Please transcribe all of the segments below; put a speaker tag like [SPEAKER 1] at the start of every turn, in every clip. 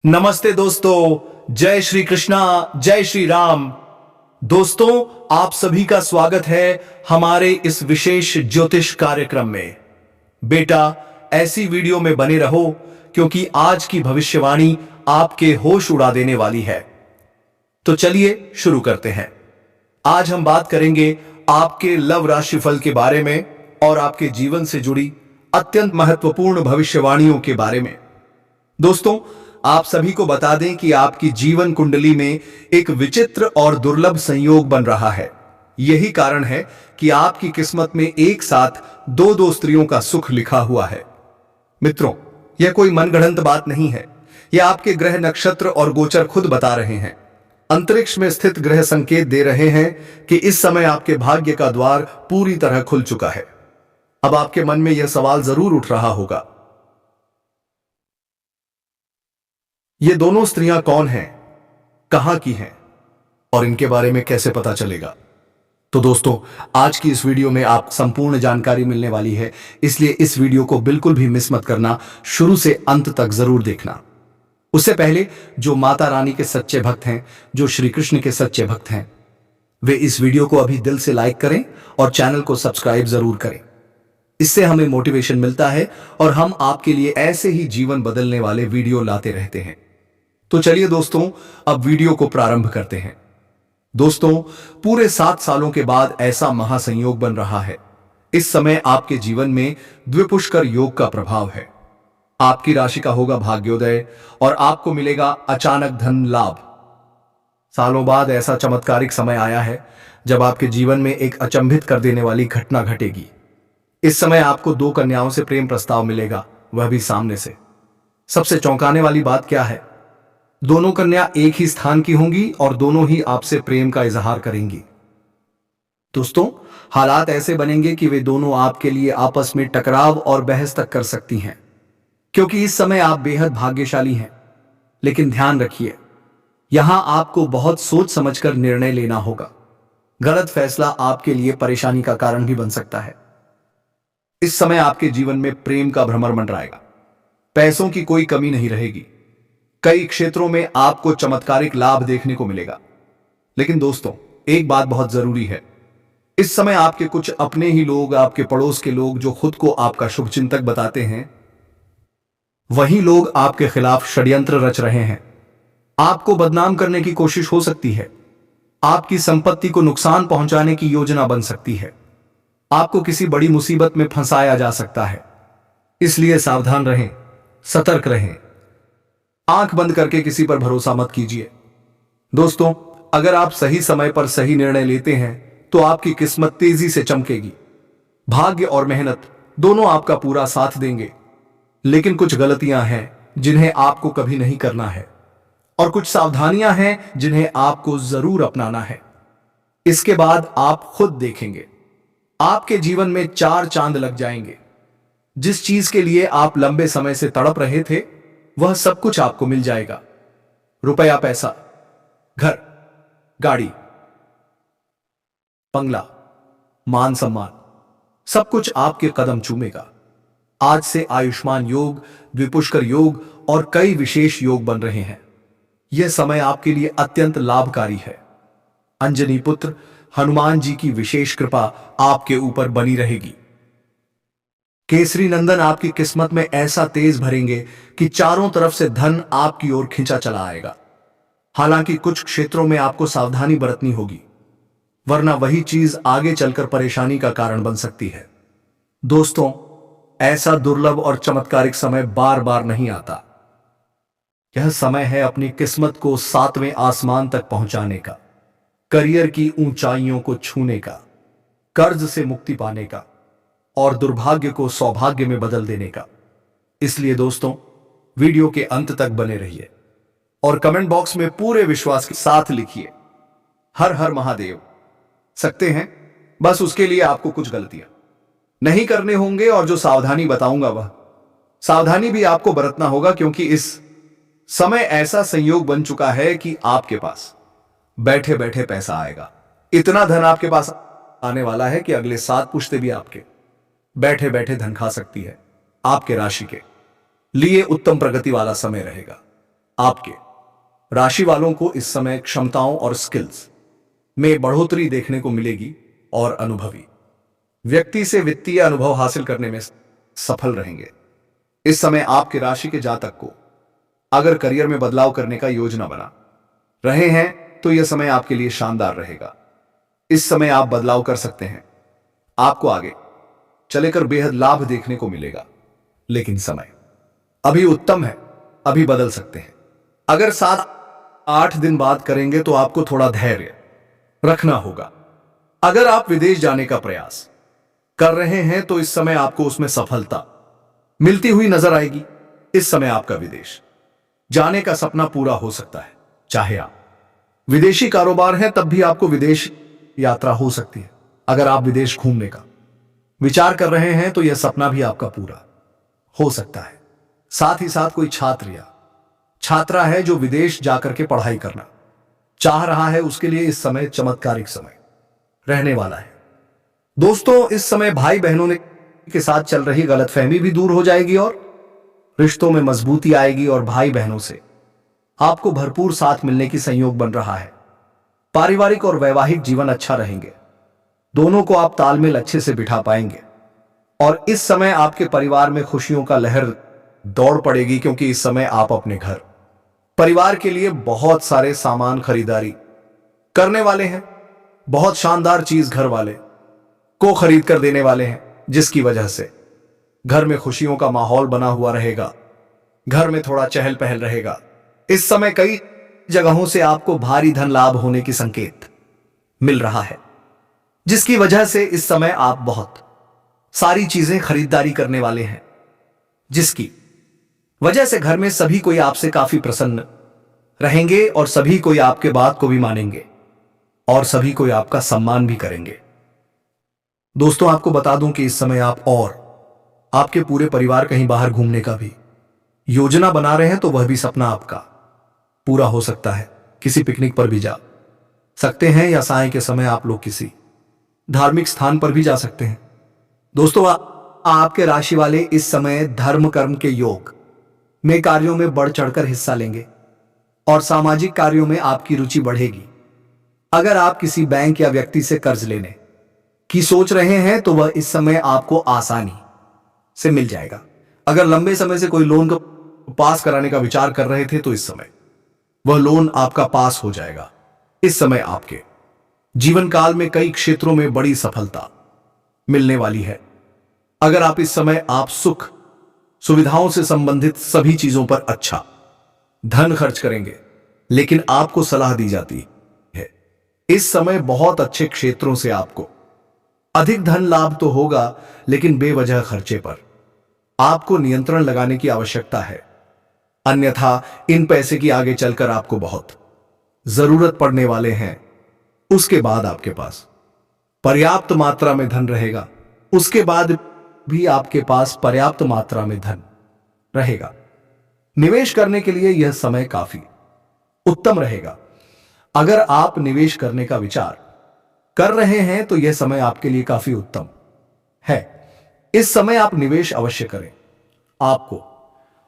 [SPEAKER 1] नमस्ते दोस्तों, जय श्री कृष्णा, जय श्री राम। दोस्तों, आप सभी का स्वागत है हमारे इस विशेष ज्योतिष कार्यक्रम में। बेटा, ऐसी वीडियो में बने रहो क्योंकि आज की भविष्यवाणी आपके होश उड़ा देने वाली है। तो चलिए शुरू करते हैं। आज हम बात करेंगे आपके लव राशिफल के बारे में और आपके जीवन से जुड़ी अत्यंत महत्वपूर्ण भविष्यवाणियों के बारे में। दोस्तों, आप सभी को बता दें कि आपकी जीवन कुंडली में एक विचित्र और दुर्लभ संयोग बन रहा है। यही कारण है कि आपकी किस्मत में एक साथ दो स्त्रियों का सुख लिखा हुआ है। मित्रों, यह कोई मनगढ़ंत बात नहीं है। यह आपके ग्रह, नक्षत्र और गोचर खुद बता रहे हैं। अंतरिक्ष में स्थित ग्रह संकेत दे रहे हैं कि इस समय आपके भाग्य का द्वार पूरी तरह खुल चुका है। अब आपके मन में यह सवाल जरूर उठ रहा होगा, ये दोनों स्त्रियां कौन हैं, कहां की हैं और इनके बारे में कैसे पता चलेगा। तो दोस्तों, आज की इस वीडियो में आप संपूर्ण जानकारी मिलने वाली है, इसलिए इस वीडियो को बिल्कुल भी मिस मत करना, शुरू से अंत तक जरूर देखना। उससे पहले जो माता रानी के सच्चे भक्त हैं, जो श्री कृष्ण के सच्चे भक्त हैं, वे इस वीडियो को अभी दिल से लाइक करें और चैनल को सब्सक्राइब जरूर करें। इससे हमें मोटिवेशन मिलता है और हम आपके लिए ऐसे ही जीवन बदलने वाले वीडियो लाते रहते हैं। तो चलिए दोस्तों, अब वीडियो को प्रारंभ करते हैं। दोस्तों, पूरे 7 सालों के बाद ऐसा महासंयोग बन रहा है। इस समय आपके जीवन में द्विपुष्कर योग का प्रभाव है। आपकी राशि का होगा भाग्योदय और आपको मिलेगा अचानक धन लाभ। सालों बाद ऐसा चमत्कारिक समय आया है जब आपके जीवन में एक अचंभित कर देने वाली घटना घटेगी। इस समय आपको 2 कन्याओं से प्रेम प्रस्ताव मिलेगा, वह भी सामने से। सबसे चौंकाने वाली बात क्या है, दोनों कन्या एक ही स्थान की होंगी और दोनों ही आपसे प्रेम का इजहार करेंगी। दोस्तों, हालात ऐसे बनेंगे कि वे दोनों आपके लिए आपस में टकराव और बहस तक कर सकती हैं, क्योंकि इस समय आप बेहद भाग्यशाली हैं। लेकिन ध्यान रखिए, यहां आपको बहुत सोच समझकर निर्णय लेना होगा। गलत फैसला आपके लिए परेशानी का कारण भी बन सकता है। इस समय आपके जीवन में प्रेम का भ्रमर मंडराएगा, पैसों की कोई कमी नहीं रहेगी। कई क्षेत्रों में आपको चमत्कारिक लाभ देखने को मिलेगा। लेकिन दोस्तों, एक बात बहुत जरूरी है, इस समय आपके कुछ अपने ही लोग, आपके पड़ोस के लोग जो खुद को आपका शुभचिंतक बताते हैं, वही लोग आपके खिलाफ षड्यंत्र रच रहे हैं। आपको बदनाम करने की कोशिश हो सकती है। आपकी संपत्ति को नुकसान पहुंचाने की योजना बन सकती है। आपको किसी बड़ी मुसीबत में फंसाया जा सकता है। इसलिए सावधान रहें, सतर्क रहें। आंख बंद करके किसी पर भरोसा मत कीजिए। दोस्तों, अगर आप सही समय पर सही निर्णय लेते हैं तो आपकी किस्मत तेजी से चमकेगी। भाग्य और मेहनत दोनों आपका पूरा साथ देंगे। लेकिन कुछ गलतियां हैं जिन्हें आपको कभी नहीं करना है और कुछ सावधानियां हैं जिन्हें आपको जरूर अपनाना है। इसके बाद आप खुद देखेंगे, आपके जीवन में 4 चांद लग जाएंगे। जिस चीज के लिए आप लंबे समय से तड़प रहे थे, वह सब कुछ आपको मिल जाएगा। रुपया, पैसा, घर, गाड़ी, बंगला, मान सम्मान, सब कुछ आपके कदम चूमेगा। आज से आयुष्मान योग, द्विपुष्कर योग और कई विशेष योग बन रहे हैं। यह समय आपके लिए अत्यंत लाभकारी है। अंजनी पुत्र हनुमान जी की विशेष कृपा आपके ऊपर बनी रहेगी। केसरी नंदन आपकी किस्मत में ऐसा तेज भरेंगे कि चारों तरफ से धन आपकी ओर खिंचा चला आएगा। हालांकि कुछ क्षेत्रों में आपको सावधानी बरतनी होगी, वरना वही चीज आगे चलकर परेशानी का कारण बन सकती है। दोस्तों, ऐसा दुर्लभ और चमत्कारिक समय बार बार नहीं आता। यह समय है अपनी किस्मत को 7वें आसमान तक पहुंचाने का, करियर की ऊंचाइयों को छूने का, कर्ज से मुक्ति पाने का और दुर्भाग्य को सौभाग्य में बदल देने का। इसलिए दोस्तों, वीडियो के अंत तक बने रहिए और कमेंट बॉक्स में पूरे विश्वास के साथ लिखिए, हर हर महादेव। सकते हैं, बस उसके लिए आपको कुछ गलतियां नहीं करने होंगे और जो सावधानी बताऊंगा वह सावधानी भी आपको बरतना होगा, क्योंकि इस समय ऐसा संयोग बन चुका है कि आपके पास बैठे बैठे पैसा आएगा। इतना धन आपके पास आने वाला है कि अगले 7 पुश्ते भी आपके बैठे बैठे धन खा सकती है। आपके राशि के लिए उत्तम प्रगति वाला समय रहेगा। आपके राशि वालों को इस समय क्षमताओं और स्किल्स में बढ़ोतरी देखने को मिलेगी और अनुभवी व्यक्ति से वित्तीय अनुभव हासिल करने में सफल रहेंगे। इस समय आपके राशि के जातक को अगर करियर में बदलाव करने का योजना बना रहे हैं तो यह समय आपके लिए शानदार रहेगा। इस समय आप बदलाव कर सकते हैं, आपको आगे चलेकर बेहद लाभ देखने को मिलेगा। लेकिन समय अभी उत्तम है, अभी बदल सकते हैं। अगर 7-8 दिन बाद करेंगे तो आपको थोड़ा धैर्य रखना होगा। अगर आप विदेश जाने का प्रयास कर रहे हैं तो इस समय आपको उसमें सफलता मिलती हुई नजर आएगी। इस समय आपका विदेश जाने का सपना पूरा हो सकता है। चाहे आप विदेशी कारोबार हैं तब भी आपको विदेश यात्रा हो सकती है। अगर आप विदेश घूमने का विचार कर रहे हैं तो यह सपना भी आपका पूरा हो सकता है। साथ ही साथ कोई छात्र या छात्रा है जो विदेश जाकर के पढ़ाई करना चाह रहा है, उसके लिए इस समय चमत्कारिक समय रहने वाला है। दोस्तों, इस समय भाई बहनों के साथ चल रही गलतफहमी भी दूर हो जाएगी और रिश्तों में मजबूती आएगी और भाई बहनों से आपको भरपूर साथ मिलने की संयोग बन रहा है। पारिवारिक और वैवाहिक जीवन अच्छा रहेंगे, दोनों को आप तालमेल अच्छे से बिठा पाएंगे और इस समय आपके परिवार में खुशियों का लहर दौड़ पड़ेगी, क्योंकि इस समय आप अपने घर परिवार के लिए बहुत सारे सामान खरीदारी करने वाले हैं। बहुत शानदार चीज घर वाले को खरीद कर देने वाले हैं, जिसकी वजह से घर में खुशियों का माहौल बना हुआ रहेगा, घर में थोड़ा चहल पहल रहेगा। इस समय कई जगहों से आपको भारी धन लाभ होने की संकेत मिल रहा है, जिसकी वजह से इस समय आप बहुत सारी चीजें खरीदारी करने वाले हैं, जिसकी वजह से घर में सभी कोई आपसे काफी प्रसन्न रहेंगे और सभी कोई आपके बात को भी मानेंगे और सभी कोई आपका सम्मान भी करेंगे। दोस्तों, आपको बता दूं कि इस समय आप और आपके पूरे परिवार कहीं बाहर घूमने का भी योजना बना रहे हैं तो वह भी सपना आपका पूरा हो सकता है। किसी पिकनिक पर भी जा सकते हैं या साय के समय आप लोग किसी धार्मिक स्थान पर भी जा सकते हैं। दोस्तों, आपके राशि वाले इस समय धर्म कर्म के योग में कार्यों में बढ़ चढ़कर हिस्सा लेंगे और सामाजिक कार्यों में आपकी रुचि बढ़ेगी। अगर आप किसी बैंक या व्यक्ति से कर्ज लेने की सोच रहे हैं तो वह इस समय आपको आसानी से मिल जाएगा। अगर लंबे समय से कोई लोन को पास कराने का विचार कर रहे थे तो इस समय वह लोन आपका पास हो जाएगा। इस समय आपके जीवन काल में कई क्षेत्रों में बड़ी सफलता मिलने वाली है। अगर आप इस समय आप सुख सुविधाओं से संबंधित सभी चीजों पर अच्छा धन खर्च करेंगे, लेकिन आपको सलाह दी जाती है इस समय बहुत अच्छे क्षेत्रों से आपको अधिक धन लाभ तो होगा, लेकिन बेवजह खर्चे पर आपको नियंत्रण लगाने की आवश्यकता है, अन्यथा इन पैसे की आगे चलकर आपको बहुत जरूरत पड़ने वाले हैं। उसके बाद आपके पास पर्याप्त मात्रा में धन रहेगा, उसके बाद भी आपके पास पर्याप्त मात्रा में धन रहेगा। निवेश करने के लिए यह समय काफी उत्तम रहेगा। अगर आप निवेश करने का विचार कर रहे हैं तो यह समय आपके लिए काफी उत्तम है। इस समय आप निवेश अवश्य करें, आपको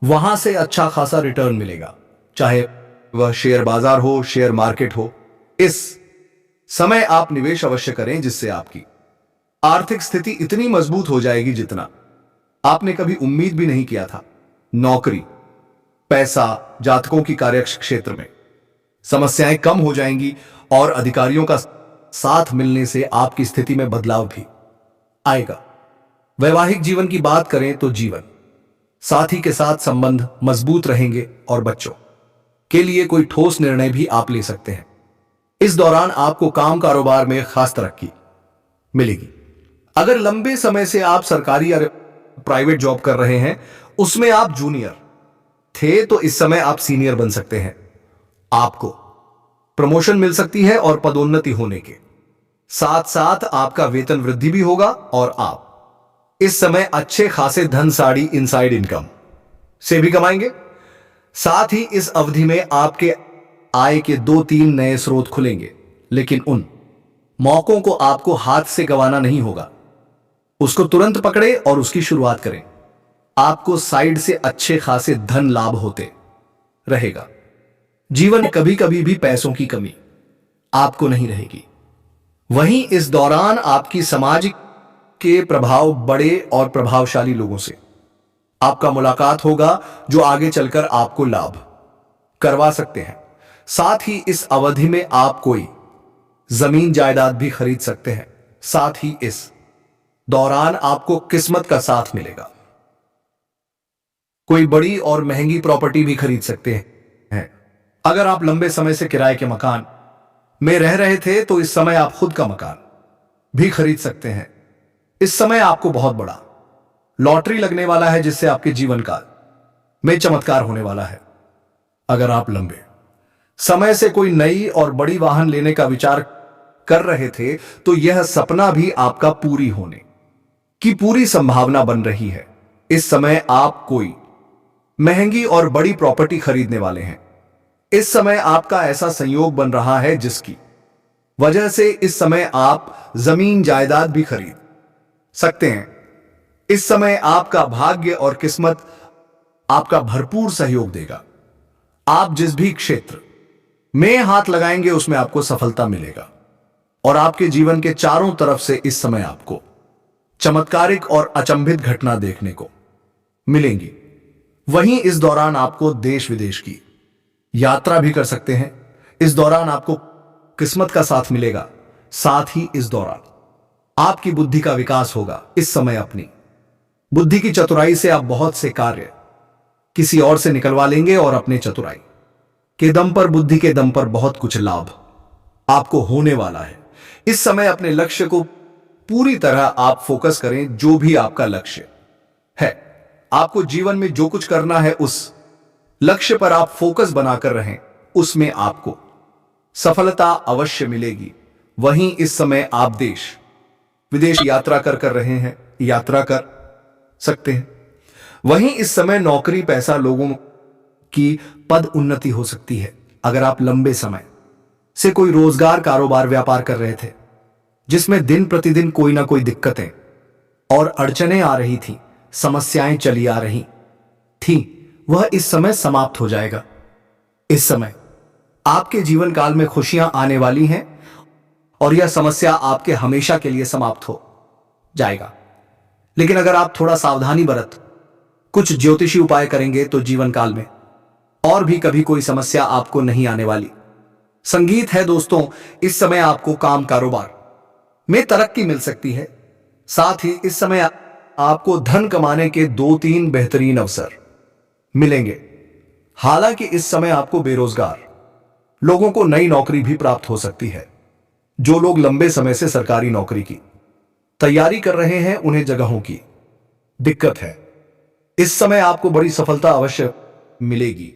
[SPEAKER 1] वहां से अच्छा खासा रिटर्न मिलेगा, चाहे वह शेयर बाजार हो, शेयर मार्केट हो। इस समय आप निवेश अवश्य करें, जिससे आपकी आर्थिक स्थिति इतनी मजबूत हो जाएगी जितना आपने कभी उम्मीद भी नहीं किया था। नौकरी, पैसा, जातकों की कार्य क्षेत्र में समस्याएं कम हो जाएंगी और अधिकारियों का साथ मिलने से आपकी स्थिति में बदलाव भी आएगा। वैवाहिक जीवन की बात करें तो जीवन साथी के साथ संबंध मजबूत रहेंगे और बच्चों के लिए कोई ठोस निर्णय भी आप ले सकते हैं। इस दौरान आपको काम कारोबार में खास तरक्की मिलेगी। अगर लंबे समय से आप सरकारी या प्राइवेट जॉब कर रहे हैं, उसमें आप जूनियर थे तो इस समय आप सीनियर बन सकते हैं। आपको प्रमोशन मिल सकती है और पदोन्नति होने के साथ साथ आपका वेतन वृद्धि भी होगा और आप इस समय अच्छे खासे धन साड़ी इनसाइड इनकम से भी कमाएंगे। साथ ही इस अवधि में आपके आय के 2-3 नए स्रोत खुलेंगे, लेकिन उन मौकों को आपको हाथ से गंवाना नहीं होगा। उसको तुरंत पकड़े और उसकी शुरुआत करें। आपको साइड से अच्छे खासे धन लाभ होते रहेगा। जीवन में कभी कभी भी पैसों की कमी आपको नहीं रहेगी। वहीं इस दौरान आपकी समाज के प्रभाव बड़े और प्रभावशाली लोगों से आपका मुलाकात होगा, जो आगे चलकर आपको लाभ करवा सकते हैं। साथ ही इस अवधि में आप कोई जमीन जायदाद भी खरीद सकते हैं। साथ ही इस दौरान आपको किस्मत का साथ मिलेगा। कोई बड़ी और महंगी प्रॉपर्टी भी खरीद सकते हैं। अगर आप लंबे समय से किराए के मकान में रह रहे थे तो इस समय आप खुद का मकान भी खरीद सकते हैं। इस समय आपको बहुत बड़ा लॉटरी लगने वाला है, जिससे आपके जीवन काल में चमत्कार होने वाला है। अगर आप लंबे समय से कोई नई और बड़ी वाहन लेने का विचार कर रहे थे तो यह सपना भी आपका पूरी होने की पूरी संभावना बन रही है। इस समय आप कोई महंगी और बड़ी प्रॉपर्टी खरीदने वाले हैं। इस समय आपका ऐसा संयोग बन रहा है जिसकी वजह से इस समय आप जमीन जायदाद भी खरीद सकते हैं। इस समय आपका भाग्य और किस्मत आपका भरपूर सहयोग देगा। आप जिस भी क्षेत्र में हाथ लगाएंगे उसमें आपको सफलता मिलेगा और आपके जीवन के चारों तरफ से इस समय आपको चमत्कारिक और अचंभित घटना देखने को मिलेंगी। वहीं इस दौरान आपको देश विदेश की यात्रा भी कर सकते हैं। इस दौरान आपको किस्मत का साथ मिलेगा। साथ ही इस दौरान आपकी बुद्धि का विकास होगा। इस समय अपनी बुद्धि की चतुराई से आप बहुत से कार्य किसी और से निकलवा लेंगे और अपने चतुराई के दम पर, बुद्धि के दम पर बहुत कुछ लाभ आपको होने वाला है। इस समय अपने लक्ष्य को पूरी तरह आप फोकस करें। जो भी आपका लक्ष्य है, आपको जीवन में जो कुछ करना है उस लक्ष्य पर आप फोकस बनाकर रहें, उसमें आपको सफलता अवश्य मिलेगी। वहीं इस समय आप देश विदेश यात्रा कर रहे हैं, यात्रा कर सकते हैं। वहीं इस समय नौकरी, पैसा, लोगों की पद उन्नति हो सकती है। अगर आप लंबे समय से कोई रोजगार, कारोबार, व्यापार कर रहे थे जिसमें दिन प्रतिदिन कोई ना कोई दिक्कतें और अड़चनें आ रही थी, समस्याएं चली आ रही थी, वह इस समय समाप्त हो जाएगा। इस समय आपके जीवन काल में खुशियां आने वाली हैं और यह समस्या आपके हमेशा के लिए समाप्त हो जाएगा। लेकिन अगर आप थोड़ा सावधानी बरत कुछ ज्योतिषी उपाय करेंगे तो जीवन काल में और भी कभी कोई समस्या आपको नहीं आने वाली। संगीत है दोस्तों, इस समय आपको काम, कारोबार में तरक्की मिल सकती है। साथ ही इस समय आपको धन कमाने के 2-3 बेहतरीन अवसर मिलेंगे। हालांकि इस समय आपको बेरोजगार लोगों को नई नौकरी भी प्राप्त हो सकती है। जो लोग लंबे समय से सरकारी नौकरी की तैयारी कर रहे हैं उन्हें जगहों की दिक्कत है। इस समय आपको बड़ी सफलता अवश्य मिलेगी।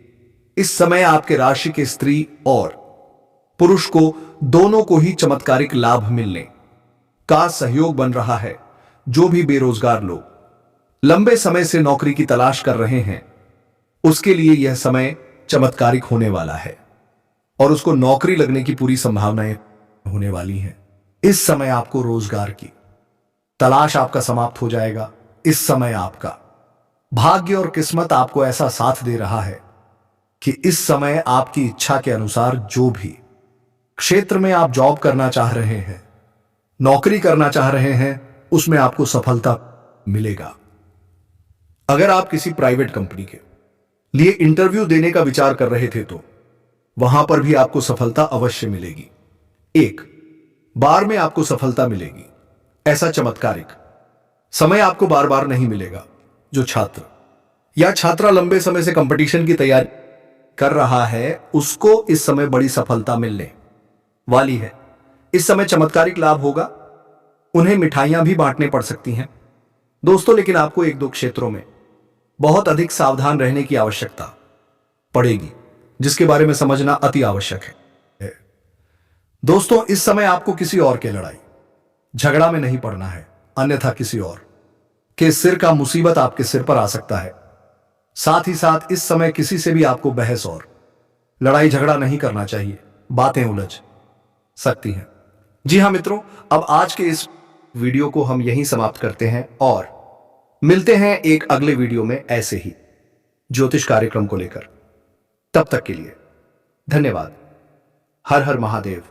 [SPEAKER 1] इस समय आपके राशि के स्त्री और पुरुष को दोनों को ही चमत्कारिक लाभ मिलने का सहयोग बन रहा है। जो भी बेरोजगार लोग लंबे समय से नौकरी की तलाश कर रहे हैं उसके लिए यह समय चमत्कारिक होने वाला है और उसको नौकरी लगने की पूरी संभावनाएं होने वाली हैं। इस समय आपको रोजगार की तलाश आपका समाप्त हो जाएगा। इस समय आपका भाग्य और किस्मत आपको ऐसा साथ दे रहा है कि इस समय आपकी इच्छा के अनुसार जो भी क्षेत्र में आप जॉब करना चाह रहे हैं, नौकरी करना चाह रहे हैं, उसमें आपको सफलता मिलेगा। अगर आप किसी प्राइवेट कंपनी के लिए इंटरव्यू देने का विचार कर रहे थे तो वहां पर भी आपको सफलता अवश्य मिलेगी। एक बार में आपको सफलता मिलेगी। ऐसा चमत्कारिक समय आपको बार बार नहीं मिलेगा। जो छात्र या छात्रा लंबे समय से कंपटीशन की तैयारी कर रहा है उसको इस समय बड़ी सफलता मिलने वाली है। इस समय चमत्कारिक लाभ होगा। उन्हें मिठाइयां भी बांटने पड़ सकती हैं दोस्तों, लेकिन आपको 1-2 क्षेत्रों में बहुत अधिक सावधान रहने की आवश्यकता पड़ेगी, जिसके बारे में समझना अति आवश्यक है। दोस्तों, इस समय आपको किसी और के लड़ाई झगड़ा में नहीं पड़ना है, अन्यथा किसी और के सिर का मुसीबत आपके सिर पर आ सकता है। साथ ही साथ इस समय किसी से भी आपको बहस और लड़ाई झगड़ा नहीं करना चाहिए, बातें उलझ सकती हैं। जी हां मित्रों, अब आज के इस वीडियो को हम यहीं समाप्त करते हैं और मिलते हैं एक अगले वीडियो में ऐसे ही ज्योतिष कार्यक्रम को लेकर। तब तक के लिए धन्यवाद। हर हर महादेव।